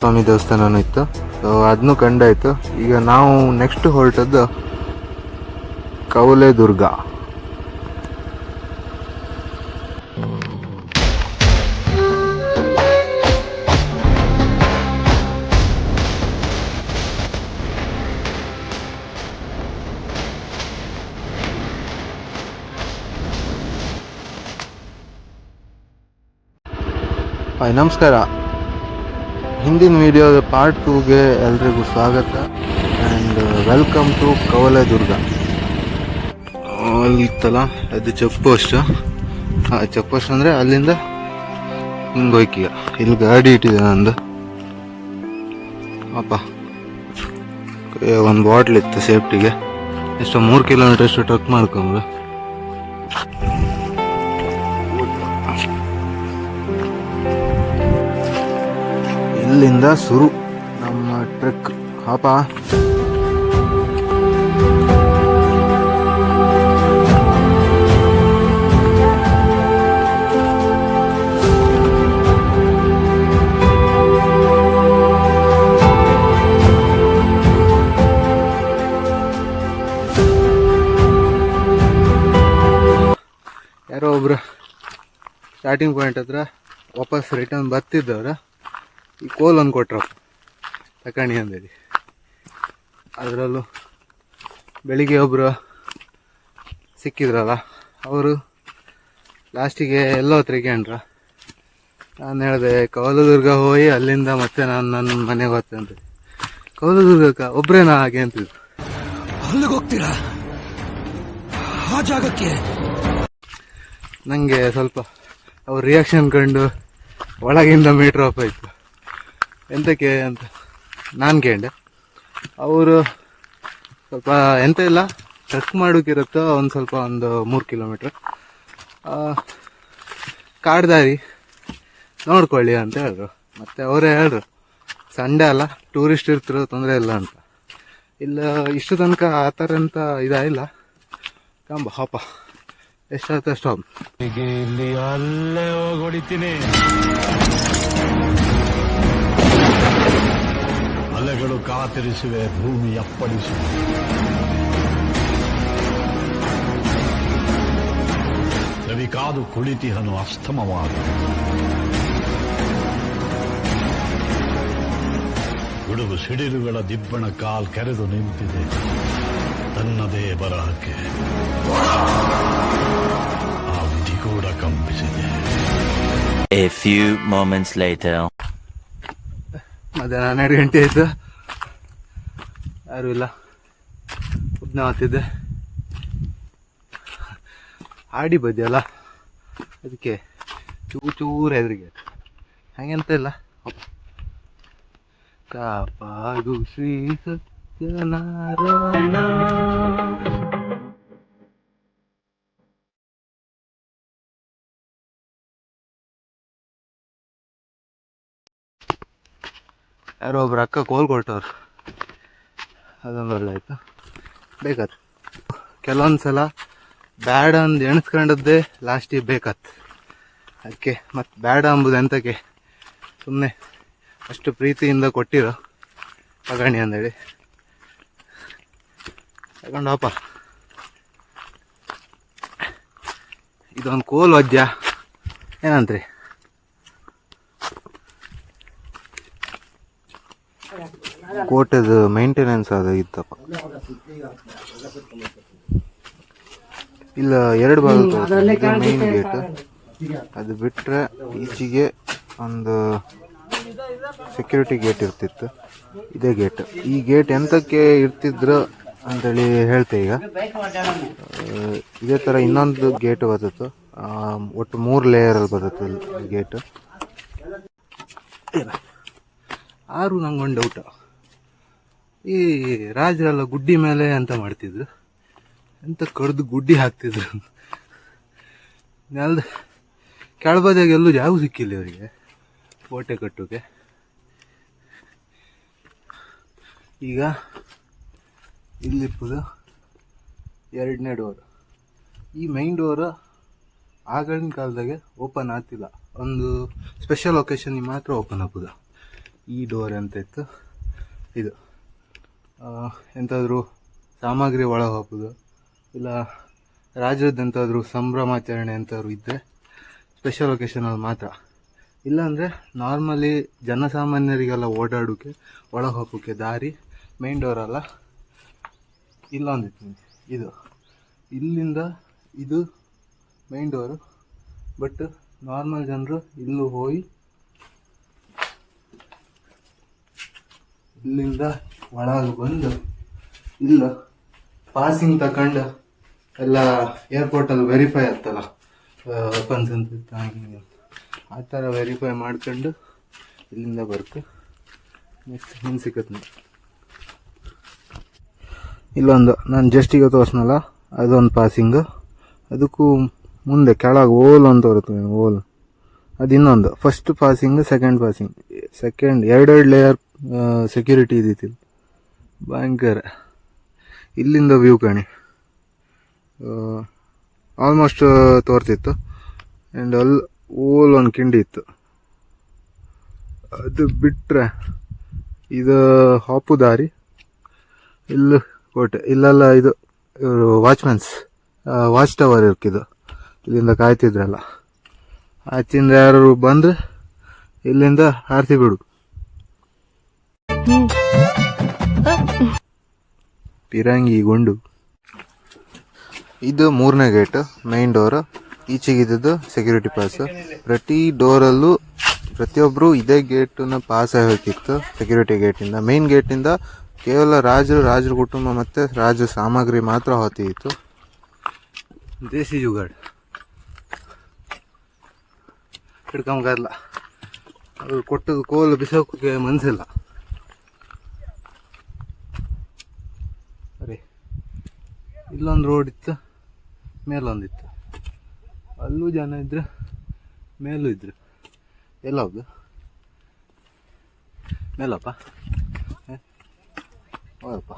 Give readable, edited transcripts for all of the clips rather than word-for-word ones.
ಸ್ವಾಮಿ ದೇವಸ್ಥಾನನೂ ಇತ್ತು. ಸೊ ಅದನ್ನು ಕಂಡಾಯ್ತು. ಈಗ ನಾವು ನೆಕ್ಸ್ಟ್ ಹೊರಟದ್ದು ಕವಲೇದುರ್ಗ. ಹಾಯ್, ನಮಸ್ಕಾರ. ಹಿಂದಿನ ವಿಡಿಯೋದ ಪಾರ್ಟ್ 2ಗೆ ಎಲ್ರಿಗೂ ಸ್ವಾಗತ ಆ್ಯಂಡ್ ವೆಲ್ಕಮ್ ಟು ಕವಲೇದುರ್ಗ. ಅಲ್ಲಿತ್ತಲ್ಲ ಅದು ಚೆಕ್ ಪೋಸ್ಟ್. ಚೆಕ್ ಪೋಸ್ಟ್ ಅಂದರೆ ಅಲ್ಲಿಂದ ಹಿಂಗೆ ಹೋಯ್ಕೀಗ ಇಲ್ಲಿ ಗಾಡಿ ಇಟ್ಟಿದೆ ನಂದು. ಅಪ್ಪ ಒಂದು ಬಾಟ್ಲ್ ಇತ್ತು ಸೇಫ್ಟಿಗೆ. ಎಷ್ಟು 3 ಕಿಲೋಮೀಟರ್ ಅಷ್ಟು ಟ್ರಕ್ ಮಾಡ್ಕೊಂಬ್ರು. ಇಲ್ಲಿಂದ ಶುರು ನಮ್ಮ ಟ್ರೆಕ್. ಪಾಪ ಯಾರೋ ಒಬ್ರು ಸ್ಟಾರ್ಟಿಂಗ್ ಪಾಯಿಂಟ್ ಹತ್ರ ವಾಪಸ್ ರಿಟರ್ನ್ ಬರ್ತಿದ್ದವ್ರ ಈ ಕೋಲ್ ಒಂದು ಕೊಟ್ರಪ್ಪ ತಕಣಿ ಅಂದೇಳಿ. ಅದರಲ್ಲೂ ಬೆಳಿಗ್ಗೆ ಒಬ್ಬರು ಸಿಕ್ಕಿದ್ರಲ್ಲ, ಅವರು ಲಾಸ್ಟಿಗೆ ಎಲ್ಲೋ ತಿರ್ಗ್ಯಾನ್ರ. ನಾನು ಹೇಳಿದೆ ಕವಲೇದುರ್ಗ ಹೋಗಿ ಅಲ್ಲಿಂದ ಮತ್ತೆ ನಾನು ನನ್ನ ಮನೆಗೆ ಹೋಗ್ತೆ ಅಂತ. ಕವಲೇದುರ್ಗಕ್ಕೆ ಒಬ್ಬರೇನಾ ಹಾಗೆ ಅಂತಿದ್ರು. ಅಲ್ಲಿಗೆ ಹೋಗ್ತೀರಾ ಆ ಜಾಗಕ್ಕೆ? ನನಗೆ ಸ್ವಲ್ಪ ಅವ್ರ ರಿಯಾಕ್ಷನ್ ಕಂಡು ಒಳಗಿಂದ ಮೀಟ್ರ್ ಆಫ್ ಆಯಿತು. ಎಂತಕ್ಕೆ ಅಂತ ನಾನು ಕೇಳಿದೆ. ಅವರು ಸ್ವಲ್ಪ ಎಂತ ಇಲ್ಲ, ಟ್ರೆಕ್ ಮಾಡೋಕ್ಕಿರುತ್ತೋ ಒಂದು ಸ್ವಲ್ಪ ಒಂದು 3 ಕಿಲೋಮೀಟ್ರ್ ಕಾಡ್ದಾರಿ ನೋಡ್ಕೊಳ್ಳಿ ಅಂತ ಹೇಳಿದ್ರು. ಮತ್ತು ಅವರೇ ಹೇಳಿದ್ರು ಸಂಡೇ ಅಲ್ಲ, ಟೂರಿಸ್ಟ್ ಇರ್ತಿರೋ ತೊಂದರೆ ಇಲ್ಲ ಅಂತ. ಇಲ್ಲ ಇಷ್ಟು ತನಕ ಆ ಥರ ಅಂತ ಇದಾಗಿಲ್ಲ. ಕಂಬ ಹಾಪ ಎಷ್ಟಾಯ್ತು ಅಷ್ಟು ಇಲ್ಲಿ ಅಲ್ಲೇ ಹೋಗಿ ಹೊಡಿತೀನಿ. ಅಲೆಗಳು ಕಾತಿರಿಸುವೆ, ಭೂಮಿ ಅಪ್ಪಳಿಸುವೆ. ರವಿ ಕಾದು ಕುಳಿತಿಹನು ಅಸ್ತಮವಾದ. ಗುಡುಗು ಸಿಡಿಲುಗಳ ದಿಬ್ಬಣ ಕಾಲ್ ಕೆರೆದು ನಿಂತಿದೆ ತನ್ನದೇ ಬರಹಕ್ಕೆ. ಆ ವಿಧಿ ಕೂಡ ಕಂಪಿಸಿದೆ. A few moments later. ಮಧ್ಯಾಹ್ನ 12 ಗಂಟೆ ಆಯಿತು. ಯಾರೂ ಇಲ್ಲ, ಒಬ್ಬನೇ ಆಗ್ತಿದ್ದೆ. ಆಡಿ ಬದಿಯಲ್ಲ, ಅದಕ್ಕೆ ಚೂರು ಹೆದರಿಗೆ. ಹಾಗೆಂತ ಇಲ್ಲ. ಕಾಪಾಡು ಶ್ರೀ ಸತ್ಯನಾರಾಯಣ. ಯಾರೋ ಒಬ್ರು ಅಕ್ಕ ಕೋಲ್ ಕೊಟ್ಟವ್ರು, ಅದೊಂದು ಒಳ್ಳೆ ಆಯಿತು. ಬೇಕಾತು ಕೆಲವೊಂದು ಸಲ ಬ್ಯಾಡ ಅಂದು ಎಣಿಸ್ಕೊಂಡದ್ದೇ ಲಾಸ್ಟಿಗೆ ಬೇಕಾತು. ಅದಕ್ಕೆ ಮತ್ತು ಬ್ಯಾಡ ಅಂಬುದು ಎಂತಕ್ಕೆ, ಸುಮ್ಮನೆ ಅಷ್ಟು ಪ್ರೀತಿಯಿಂದ ಕೊಟ್ಟಿರೋ ತಗಣಿ ಅಂದೇಳಿ ತಗೊಂಡಪ್ಪ. ಇದೊಂದು ಕೋಲ್ ವಜ್ಜ ಏನಂತ್ರಿ. ಕೋಟೆದು ಮೇಂಟೆನೆನ್ಸ್ ಅದು ಇತ್ತಪ್ಪ. ಇಲ್ಲ 2 ಭಾಗ ಮೇನ್ ಗೇಟ್, ಅದು ಬಿಟ್ಟರೆ ಈಚೆಗೆ ಒಂದು ಸೆಕ್ಯೂರಿಟಿ ಗೇಟ್ ಇರ್ತಿತ್ತು. ಇದೇ ಗೇಟ್. ಈ ಗೇಟ್ ಎಂತಕ್ಕೆ ಇರ್ತಿದ್ರು ಅಂತೇಳಿ ಹೇಳ್ತೆ. ಈಗ ಇದೇ ಥರ ಇನ್ನೊಂದು ಗೇಟ್ ಬರ್ತತ್ತು, ಒಟ್ಟು 3 ಲೇಯರಲ್ಲಿ ಬರುತ್ತೆ ಗೇಟ್. ಆರು ನಂಗೊಂದು ಡೌಟ್, ಈ ರಾಜರೆಲ್ಲ ಗುಡ್ಡಿ ಮೇಲೆ ಅಂತ ಮಾಡ್ತಿದ್ರು, ಎಂತ ಕಡ್ದು ಗುಡ್ಡಿ ಹಾಕ್ತಿದ್ರು. ನೆಲದ ಕೆಳಬದಿಯಾಗ ಎಲ್ಲೂ ಜಾಗ ಸಿಕ್ಕಿಲ್ಲ ಅವರಿಗೆ ಕೋಟೆ ಕಟ್ಟೋಕೆ. ಈಗ ಇಲ್ಲಿಪ್ಪದು 2ನೇ ಡೋರ್. ಈ ಮೈನ್ ಡೋರ್ ಆಗಿನ ಕಾಲದಾಗೆ ಓಪನ್ ಆಗ್ತಿಲ್ಲ, ಒಂದು ಸ್ಪೆಷಲ್ ಒಕೇಶನ್ಗೆ ಮಾತ್ರ ಓಪನ್ ಆಗ್ಬೋದ. ಈ ಡೋರ್ ಅಂತ ಇತ್ತು. ಇದು ಎಂತಾದರೂ ಸಾಮಗ್ರಿ ಒಳಗೆ ಹಾಕೋದು, ಇಲ್ಲ ರಾಜ್ಯದ ಎಂತಾದರೂ ಸಂಭ್ರಮಾಚರಣೆ ಎಂತಾದ್ರು ಇದ್ದರೆ ಸ್ಪೆಷಲ್ ಒಕೇಶನಲ್ಲಿ ಮಾತ್ರ. ಇಲ್ಲಾಂದರೆ ನಾರ್ಮಲಿ ಜನಸಾಮಾನ್ಯರಿಗೆಲ್ಲ ಓಡಾಡೋಕ್ಕೆ ಒಳಗೆ ಹೋಗೋಕ್ಕೆ ದಾರಿ ಮೇನ್ ಡೋರಲ್ಲ, ಇಲ್ಲೊಂದಿತ್ತು ಇದು, ಇಲ್ಲಿಂದ ಇದು ಮೇನ್ ಡೋರು. ಬಟ್ ನಾರ್ಮಲ್ ಜನರು ಇಲ್ಲೂ ಹೋಗಿ ಇಲ್ಲಿಂದ ಒಳಗೆ ಬಂದು ಇಲ್ಲ ಪಾಸಿಂಗ್ ತಗೊಂಡು ಎಲ್ಲ ಏರ್ಪೋರ್ಟಲ್ಲಿ ವೆರಿಫೈ ಆಗ್ತಲ್ಲ ವೆಪನ್ಸ್ ಅಂತ ಆ ಥರ ವೆರಿಫೈ ಮಾಡ್ಕೊಂಡು ಇಲ್ಲಿಂದ ಬರ್ತು. ನೆಕ್ಸ್ಟ್ ಹಿಂಗೆ ಸಿಕ್ಕತ್ತೆ ನೋಡಿ, ಇಲ್ಲೊಂದು ನಾನು ಜಸ್ಟಿಗೆ ತೋರಿಸ್ನಲ್ಲ ಅದೊಂದು ಪಾಸಿಂಗು, ಅದಕ್ಕೂ ಮುಂದೆ ಕೆಳಗೆ ಓಲ್ ಅಂತ ಬರುತ್ತೆ ಓಲ್, ಅದು ಇನ್ನೊಂದು ಫಸ್ಟ್ ಪಾಸಿಂಗ್ ಸೆಕೆಂಡ್ ಎರಡೆರಡು ಲೇಯರ್ ಸೆಕ್ಯೂರಿಟಿ ಇದ್ದಿತ್ತು ಭಯಂಕರ. ಇಲ್ಲಿಂದ ವ್ಯೂ ಕಾಣಿ ಆಲ್ಮೋಸ್ಟ್ ತೋರ್ತಿತ್ತು. ಆ್ಯಂಡ್ ಅಲ್ಲಿ ಓಲ್ ಒಂದು ಕಿಂಡಿ ಇತ್ತು. ಅದು ಬಿಟ್ಟರೆ ಇದು ಹಾಪು ದಾರಿ, ಇಲ್ಲು ಕೋಟೆ, ಇಲ್ಲೆಲ್ಲ ಇದು ಇವರು ವಾಚ್ ಟವರ್ ಇರ್ಕಿದ್ದು, ಇಲ್ಲಿಂದ ಕಾಯ್ತಿದ್ರಲ್ಲ. ಆಚಿಂದ ಯಾರು ಬಂದ್ರೆ ಇಲ್ಲಿಂದ ಆರ್ತಿ ಬಿಡು. ಪಿರಂಗಿ ಗುಂಡು. ಇದು 3ನೇ ಗೇಟ್, ಮೈನ್ ಡೋರ್. ಈಚೆಗಿದ್ದು ಸೆಕ್ಯೂರಿಟಿ ಪಾಸ್. ಪ್ರತಿ ಡೋರಲ್ಲೂ ಪ್ರತಿಯೊಬ್ಬರು ಇದೇ ಗೇಟನ್ನ ಪಾಸ್ ಆಗಬೇಕಿತ್ತು. ಸೆಕ್ಯೂರಿಟಿ ಗೇಟಿಂದ, ಮೈನ್ ಗೇಟಿಂದ ಕೇವಲ ರಾಜರ ಕುಟುಂಬ ಮತ್ತು ರಾಜ ಸಾಮಗ್ರಿ ಮಾತ್ರ ಹೋಗ್ತಿತ್ತು. ದೇಸಿ ಜುಗಾಡ್ ಹಿಡ್ಕೊಂಬಲ್ಲ, ಅವ್ರು ಕೊಟ್ಟದ್ದು ಕೋಲು ಬಿಸೋಕೆ ಮನಸ್ಸಿಲ್ಲ. ಅರೆ ಇಲ್ಲೊಂದು ರೋಡ್ ಇತ್ತು, ಮೇಲೊಂದಿತ್ತು, ಅಲ್ಲೂ ಜನ ಇದ್ರು, ಮೇಲೂ ಇದ್ರು. ಎಲ್ಲ ಹೋಗುದು ಮೇಲಪ್ಪ, ಹೌದಪ್ಪ.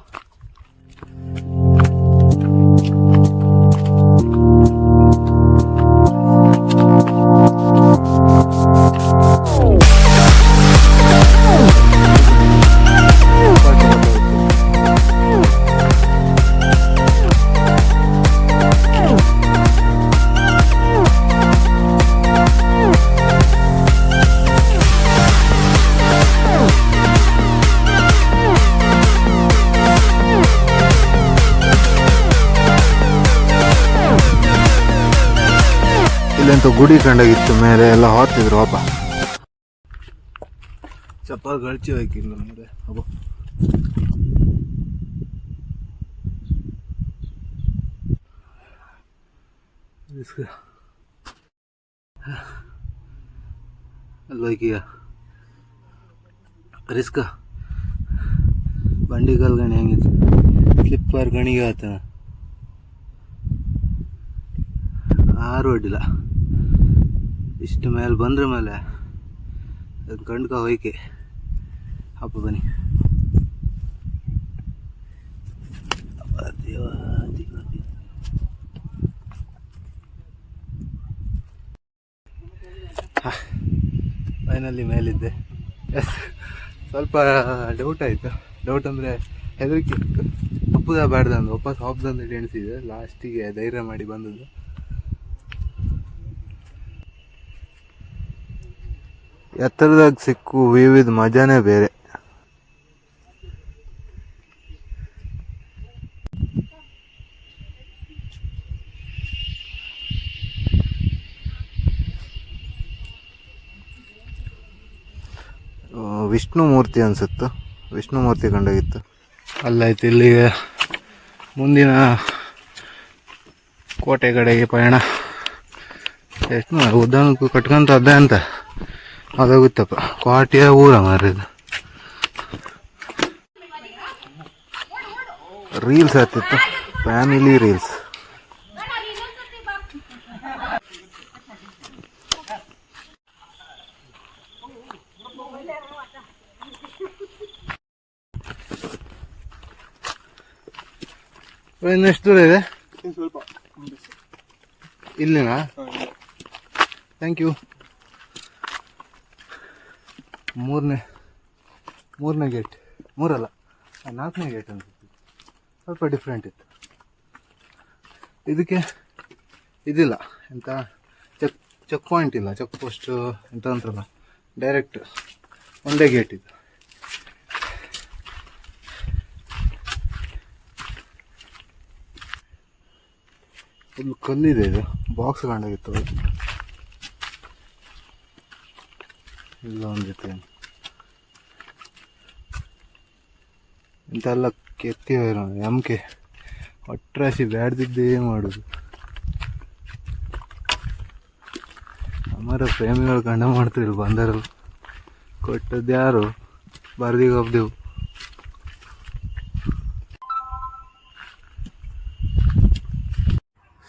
ಇಲ್ಲಂತೂ ಗುಡಿ ಕಂಡಾಗಿತ್ತು, ಮೇಲೆ ಎಲ್ಲ ಹೋಗ್ತಿದ್ರು. ಪಾಪ ಚಪ್ಪ ಗಳಿಸಿ ಹೋಯ್ಕಿಲ್ಲ ಮೇಲೆ. ಅಬ್ಬೋ ಅಲ್ವೈಕೀಗ ರಿಸ್ಕ ಬಂಡಿ ಕಾಲ್ ಗಣಿ ಹೆಂಗಿತ್ತು, ಸ್ಲಿಪ್ಪರ್ ಗಣಿಗೆ ಆತ ಆರು ಅಡ್ಡಿಲ್ಲ. ಇಷ್ಟು ಮೇಲೆ ಬಂದ್ರ ಮೇಲೆ ಅದು ಕಂಡ್ಕ ಹೋಯ್ಕೆ. ಹಬ್ಬ ಬನ್ನಿ. ಫೈನಲ್ಲಿ ಮೇಲಿದ್ದೆ. ಸ್ವಲ್ಪ ಡೌಟ್ ಆಯಿತು. ಡೌಟ್ ಅಂದರೆ ಹೆದರಿಕೆ ಇತ್ತು, ಹಬ್ಬದ ಬ್ಯಾಡ್ದಂದು ವಾಪಸ್ ಹಾಪ್ದಂದು ಎಣಿಸಿದೆ. ಲಾಸ್ಟಿಗೆ ಧೈರ್ಯ ಮಾಡಿ ಬಂದದ್ದು. ಎತ್ತರದಾಗ ಸಿಕ್ಕು ವಿವಿಧ ಮಜಾನೇ ಬೇರೆ. ವಿಷ್ಣು ಮೂರ್ತಿ ಅನ್ಸುತ್ತೆ, ವಿಷ್ಣು ಮೂರ್ತಿ ಕಂಡೋಗಿತ್ತು. ಅಲ್ಲಾಯ್ತು. ಇಲ್ಲಿಗೆ ಮುಂದಿನ ಕೋಟೆ ಕಡೆಗೆ ಪಯಣ. ಎಷ್ಟು ಉದ್ದಾನಕ್ಕೂ ಕಟ್ಕೊಂತ ಅದ್ದೆ ಅಂತ ಅದಾಗುತ್ತಪ್ಪ. ಕೋಟೆಯ ಊರ ಮಾರಿದು. ರೀಲ್ಸ್ ಆಗ್ತಿತ್ತು, ಫ್ಯಾಮಿಲಿ ರೀಲ್ಸ್. ಇನ್ನೆಷ್ಟು ದೂರ ಇದೆ? ಇಲ್ಲಿನಾ? Thank you. 3ನೇ ಮೂರನೇ ಗೇಟ್, ಮೂರಲ್ಲ 4ನೇ ಗೇಟ್ ಅಂತ ಸ್ವಲ್ಪ ಡಿಫ್ರೆಂಟ್ ಇತ್ತು. ಇದಕ್ಕೆ ಇದಿಲ್ಲ ಎಂತ ಚೆಕ್ ಪಾಯಿಂಟ್ ಇಲ್ಲ, ಚೆಕ್ ಪೋಸ್ಟು ಎಂತ ಅಂತಾರಲ್ಲ, ಡೈರೆಕ್ಟ್ ಒಂದೇ ಗೇಟ್ ಇದು. ಫುಲ್ ಕಲ್ಲಿದೆ, ಇದು ಬಾಕ್ಸ್ ಕಂಡಾಗಿತ್ತು. ಇಲ್ಲ ಒಂದು ಜೊತೆ ಇಂತೆಲ್ಲ ಕೆತ್ತಿರೋ ಎಮ್ಕೆ ಒಟ್ರಾಸಿ ಬ್ಯಾಡ್ದಿದ್ದೇ ಮಾಡೋದು. ಅಮರ ಪ್ರೇಮಿಗಳು ಕಂಡ ಮಾಡ್ತಿದ್ರು ಬಂದರಲ್ಲಿ, ಕೊಟ್ಟದ್ದು ಯಾರು ಬರ್ದಿಗೆ ಹೋಗ್ದೆವು.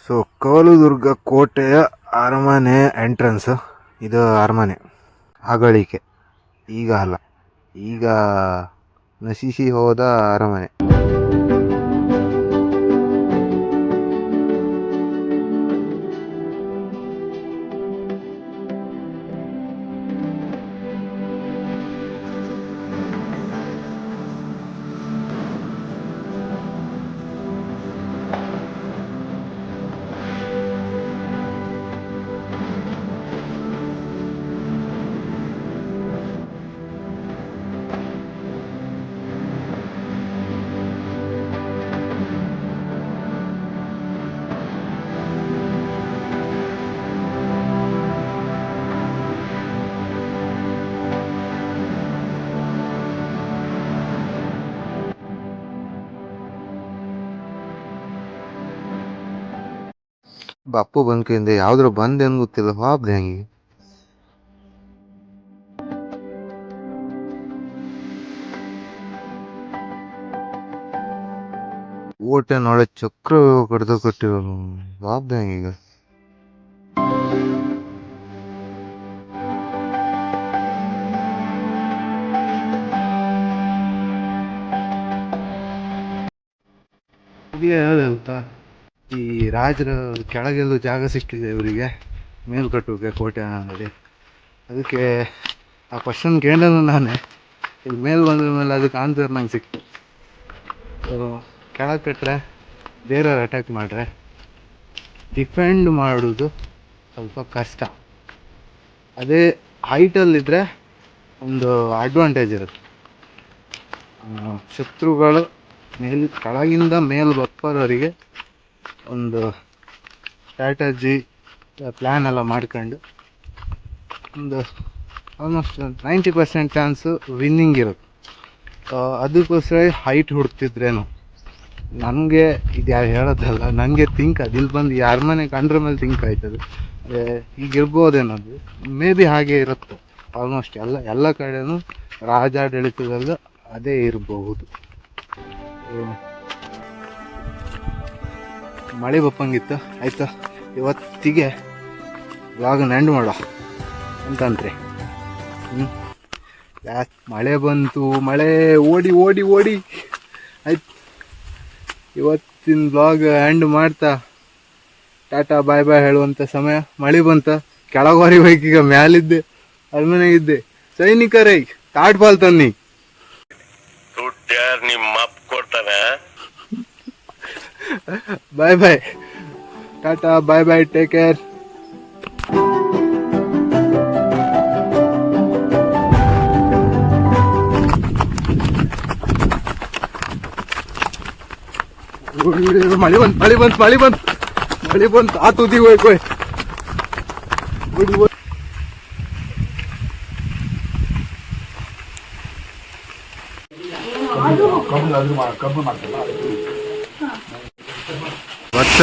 ಸೊ ಕೋಲದುರ್ಗ ಕೋಟೆಯ ಅರಮನೆ ಎಂಟ್ರೆನ್ಸ್ ಇದು. ಅರಮನೆ ಅಗಳಿಕೆ, ಈಗ ಅಲ್ಲ, ಈಗ ನಶಿಸಿ ಹೋದ ಅರಮನೆ. ಬಪ್ಪು ಬಂದ್ಕಿಂದ ಯಾವ್ದ್ರ ಬಂದೇನು ಗೊತ್ತಿಲ್ಲ, ಹಾಬ್ದೆ ಹಂಗೆ. ಓಟೆ ನಾಳೆ ಚಕ್ರ ಕಡ್ದ ಕಟ್ಟಿರೋನು, ಹಾಬ್ದೆ ಹಂಗೀಗ. ಅಂತ ಈ ರಾಜರ ಕೆಳಗೆಲ್ಲೂ ಜಾಗ ಸಿಕ್ಕಿದೆ ಇವರಿಗೆ ಮೇಲ್ ಕಟ್ಟೋಕೆ ಕೋಟೆ ಅನ್ನೋದು. ಅದಕ್ಕೆ ಆ ಕ್ವಶನ್ ಕೇಳೋದು ನಾನೇ. ಇಲ್ಲಿ ಮೇಲೆ ಬಂದ ಮೇಲೆ ಅದಕ್ಕೆ ಆನ್ಸರ್ ನಂಗೆ ಸಿಕ್ತು. ಕೆಳಗೆ ಕಟ್ಟರೆ ಬೇರೆಯವ್ರು ಅಟ್ಯಾಕ್ ಮಾಡ್ರೆ ಡಿಫೆಂಡ್ ಮಾಡೋದು ಸ್ವಲ್ಪ ಕಷ್ಟ. ಅದೇ ಹೈಟಲ್ಲಿದ್ದರೆ ಒಂದು ಅಡ್ವಾಂಟೇಜ್ ಇರುತ್ತೆ. ಶತ್ರುಗಳು ಕೆಳಗಿಂದ ಮೇಲೆ ಬಪ್ಪರೋರಿಗೆ ಒಂದು ಸ್ಟ್ರಾಟಜಿ ಪ್ಲ್ಯಾನ್ ಎಲ್ಲ ಮಾಡ್ಕೊಂಡು ಒಂದು ಆಲ್ಮೋಸ್ಟ್ 90% ಚಾನ್ಸು ವಿನ್ನಿಂಗ್ ಇರುತ್ತೆ. ಅದಕ್ಕೋಸ್ಕರ ಹೈಟ್ ಹುಡ್ತಿದ್ರೇನು. ನನಗೆ ಇದು ಯಾರು ಹೇಳೋದಲ್ಲ, ನನಗೆ ಥಿಂಕ್ ಅದು ಇಲ್ಲಿ ಬಂದು ಯಾರ ಮನೆ ಕಂಡ್ರ ಮೇಲೆ ಥಿಂಕ್ ಆಯ್ತದೆ. ಈಗಿರ್ಬೋದೇನದು, ಮೇ ಬಿ ಹಾಗೆ ಇರುತ್ತೆ. ಆಲ್ಮೋಸ್ಟ್ ಎಲ್ಲ ಕಡೆನೂ ರಾಜಾಡಳಿತದಲ್ಲೂ ಅದೇ ಇರಬಹುದು. ಮಳೆ ಬಪ್ಪಂಗಿತ್ತು. ಆಯಿತಾ, ಇವತ್ತಿಗೆ ವ್ಲಾಗನ್ನ ಎಂಡ್ ಮಾಡೋ ಅಂತಂದ್ರೆ ಮಳೆ ಬಂತು, ಮಳೆ ಓಡಿ ಓಡಿ ಓಡಿ ಆಯ್ತು. ಇವತ್ತಿನ ವ್ಲಾಗ್ ಎಂಡ್ ಮಾಡ್ತಾ ಟಾಟಾ ಬಾಯ್ ಬಾಯ್ ಹೇಳುವಂಥ ಸಮಯ. ಮಳೆ ಬಂತ, ಕೆಳಗೋರಿ ಬೈಕೀಗ ಮ್ಯಾಲಿದ್ದೆ, ಅಲ್ಮನೆಗಿದ್ದೆ. ಸೈನಿಕರೇ ತಾಟ್ ಬಾಲ್ ತನ್ನಿ, ನಿಮ್ಮ ಅಪ್ಪ ಕೊಡ್ತಾನೆ. ಬಾಯ್ ಬಾಯ್, ಟಾಟಾ ಬಾಯ್ ಬಾಯ್, ಟೇಕ್ ಕೇರ್. ಮಳೆ ಬಂತು ಆ ತುದಿ ಹೋಯ್ತು. ವರ್ಷ